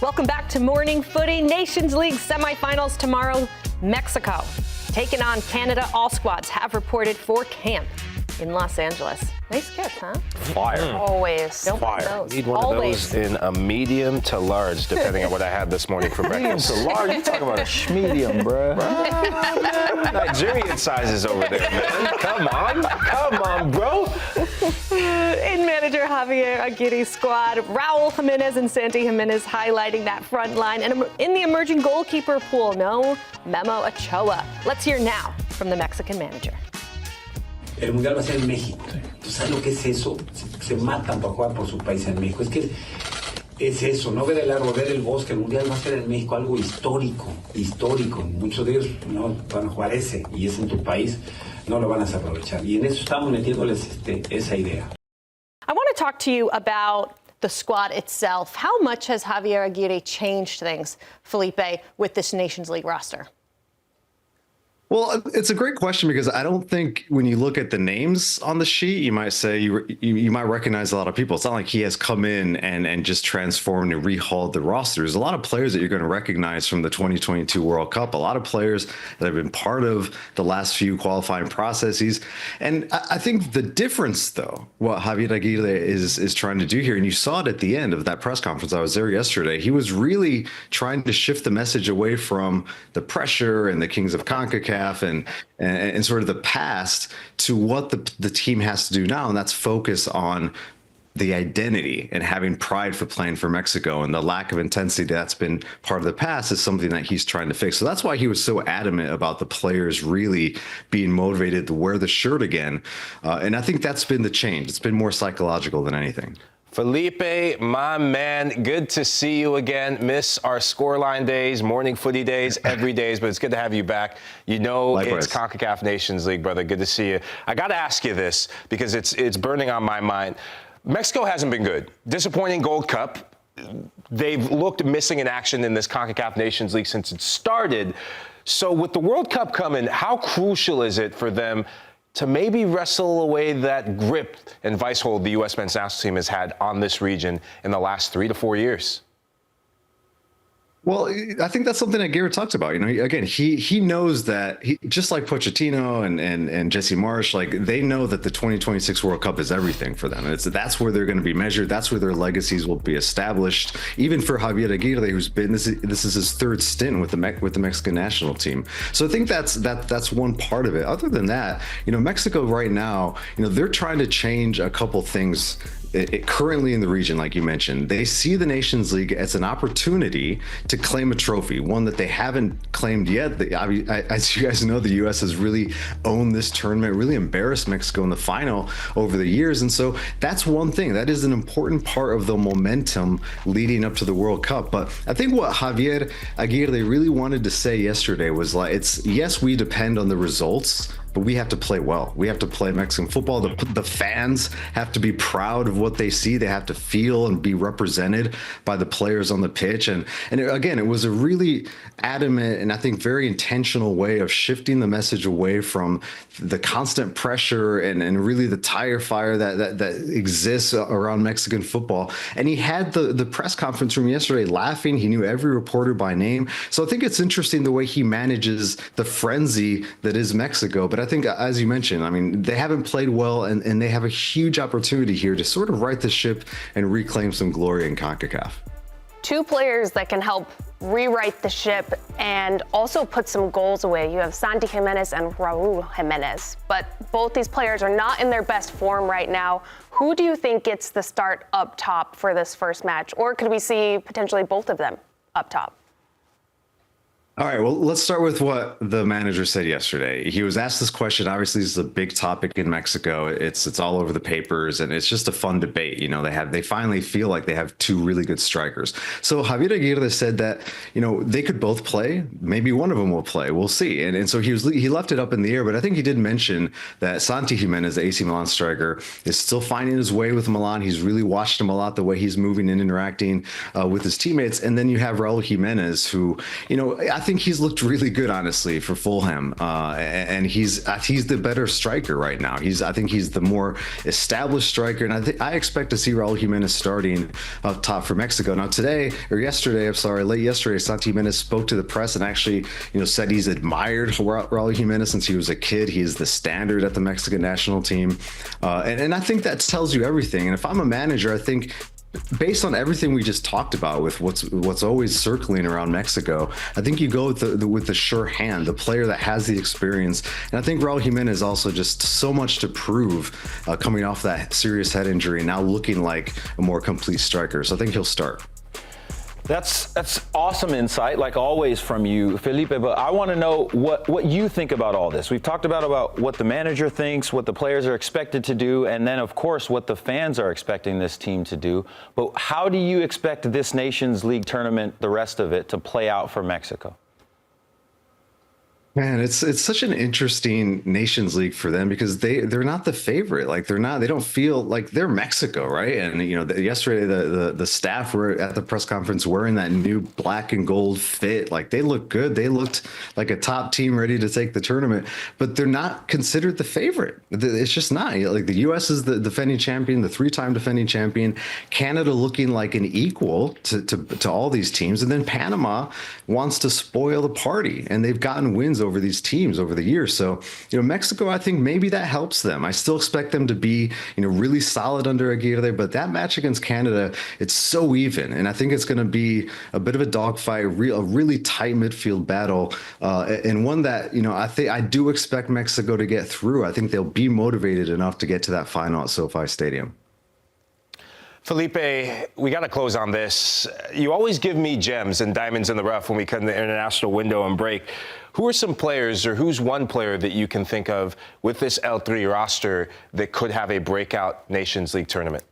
Welcome back to Morning Footy. Nations League semifinals tomorrow. Mexico taking on Canada. All squads have reported for camp in Los Angeles. Nice kiss, huh? Fire. Always. Don't Fire. those. Need one Always. of those in a medium to large, depending on what I had this morning for breakfast. Medium to large? You talking about a schmedium, bro. Nigerian sizes over there, man. Come on, bro. In manager Javier Aguirre's squad, Raul, Gimenez, and Santi Jimenez highlighting that front line. And in the emerging goalkeeper pool, no Memo Ochoa. Let's hear now from the Mexican manager. El Mundial va a ser en México. ¿Tú sabes lo que es eso? Se matan por jugar por su país en México. Es que es eso, no ver el árbol, ver el bosque. El Mundial va a ser en México algo histórico. Muchos de ellos no van a jugar ese, y es en tu país, no lo van a aprovechar. Y en eso estamos metiéndoles esa idea. I want to talk to you about the squad itself. How much has Javier Aguirre changed things, Felipe, with this Nations League roster? Well, it's a great question because I don't think when you look at the names on the sheet, you might say you might recognize a lot of people. It's not like he has come in and just transformed and rehauled the roster. There's a lot of players that you're going to recognize from the 2022 World Cup, a lot of players that have been part of the last few qualifying processes. And I think the difference, though, what Javier Aguirre is trying to do here, and you saw it at the end of that press conference, I was there yesterday, he was really trying to shift the message away from the pressure and the Kings of CONCACAF and sort of the past to what the team has to do now, and that's focus on the identity and having pride for playing for Mexico, and the lack of intensity that's been part of the past is something that he's trying to fix. So that's why he was so adamant about the players really being motivated to wear the shirt again. And I think that's been the change. It's been more psychological than anything. Felipe, my man, good to see you again. Miss our scoreline days, morning footy days, every days, but it's good to have you back. You know, Likewise. It's CONCACAF Nations League, brother. Good to see you. I got to ask you this because it's burning on my mind. Mexico hasn't been good. Disappointing Gold Cup. They've looked missing in action in this CONCACAF Nations League since it started. So with the World Cup coming, how crucial is it for them to maybe wrestle away that grip and vice hold the U.S. men's national team has had on this region in the last 3 to 4 years? Well, I think that's something that Garrett talks about. You know, again, he knows that just like Pochettino and Jesse Marsch, like they know that the 2026 World Cup is everything for them. That's where they're going to be measured. That's where their legacies will be established. Even for Javier Aguirre, who's been this is his third stint with the Mexican national team. So I think that's one part of it. Other than that, you know, Mexico right now, you know, they're trying to change a couple things. Currently in the region, like you mentioned, they see the Nations League as an opportunity to claim a trophy, one that they haven't claimed yet. As you guys know, the U.S. has really owned this tournament, really embarrassed Mexico in the final over the years. And so that's one thing. That is an important part of the momentum leading up to the World Cup. But I think what Javier Aguirre really wanted to say yesterday was like, yes, we depend on the results, but we have to play well. We have to play Mexican football. The fans have to be proud of what they see. They have to feel and be represented by the players on the pitch. And again, it was a really adamant and I think very intentional way of shifting the message away from the constant pressure and really the tire fire that exists around Mexican football. And he had the press conference room yesterday laughing. He knew every reporter by name. So I think it's interesting the way he manages the frenzy that is Mexico. But I think, as you mentioned, I mean, they haven't played well, and they have a huge opportunity here to sort of right the ship and reclaim some glory in CONCACAF. Two players that can help rewrite the ship and also put some goals away. You have Santi Gimenez and Raul Jimenez, but both these players are not in their best form right now. Who do you think gets the start up top for this first match? Or could we see potentially both of them up top? All right, well, let's start with what the manager said yesterday. He was asked this question. Obviously, this is a big topic in Mexico. It's all over the papers, and it's just a fun debate. You know, they finally feel like they have two really good strikers. So Javier Aguirre said that, you know, they could both play. Maybe one of them will play. We'll see. And so he left it up in the air, but I think he did mention that Santi Gimenez, the AC Milan striker, is still finding his way with Milan. He's really watched him a lot, the way he's moving and interacting with his teammates. And then you have Raul Jimenez, who, you know, I think he's looked really good, honestly, for Fulham, and he's the better striker right now. I think he's the more established striker, and I expect to see Raul Jimenez starting up top for Mexico. Now late yesterday, Santi Gimenez spoke to the press and actually, said he's admired Raul Jimenez since he was a kid. He is the standard at the Mexican national team, and I think that tells you everything. And if I'm a manager, I think, based on everything we just talked about with what's always circling around Mexico, I think you go with the sure hand, the player that has the experience. And I think Raul Jimenez also just so much to prove, coming off that serious head injury and now looking like a more complete striker. So I think he'll start. That's awesome insight, like always from you, Felipe, but I want to know what you think about all this. We've talked about what the manager thinks, what the players are expected to do, and then, of course, what the fans are expecting this team to do. But how do you expect this Nations League tournament, the rest of it, to play out for Mexico? Man, it's such an interesting Nations League for them because they're not the favorite. Like they don't feel like they're Mexico, right? And yesterday the staff were at the press conference wearing that new black and gold fit. Like they look good. They looked like a top team ready to take the tournament, but they're not considered the favorite. It's just not. Like the U.S. is the defending champion, the 3-time defending champion. Canada looking like an equal to all these teams, and then Panama wants to spoil the party, and they've gotten wins over these teams over the years. So, Mexico, I think maybe that helps them. I still expect them to be, really solid under Aguirre, but that match against Canada, it's so even. And I think it's going to be a bit of a dogfight, a really tight midfield battle, and one that, I do expect Mexico to get through. I think they'll be motivated enough to get to that final at SoFi Stadium. Felipe, we got to close on this. You always give me gems and diamonds in the rough when we come to the international window and break. Who are some players, or who's one player that you can think of with this L3 roster that could have a breakout Nations League tournament?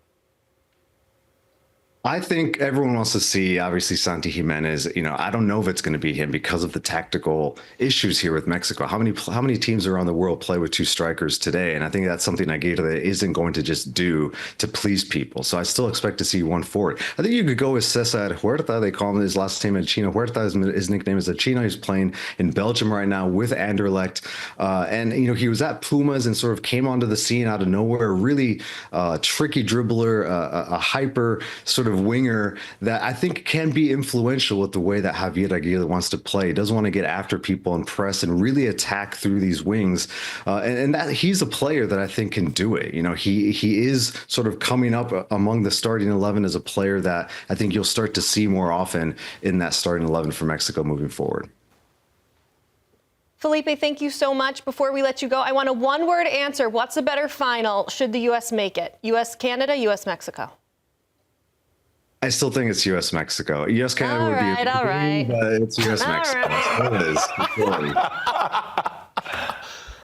I think everyone wants to see, obviously, Santi Gimenez. I don't know if it's going to be him because of the tactical issues here with Mexico. How many teams around the world play with two strikers today? And I think that's something Aguirre isn't going to just do to please people. So I still expect to see one forward. I think you could go with Cesar Huerta. They call him his last name Chino Huerta. His nickname is Chino. He's playing in Belgium right now with Anderlecht. And he was at Pumas and sort of came onto the scene out of nowhere. A really tricky dribbler, a hyper sort of winger that I think can be influential with the way that Javier Aguirre wants to play. He doesn't want to get after people and press and really attack through these wings. And that he's a player that I think can do it. He is sort of coming up among the starting 11 as a player that I think you'll start to see more often in that starting 11 for Mexico moving forward. Felipe, thank you so much. Before we let you go, I want a one-word answer. What's a better final should the U.S. make it? U.S.-Canada, U.S.-Mexico? I still think it's U.S.-Mexico. U.S.-Canada would be a all right. but it's U.S.-Mexico. It is.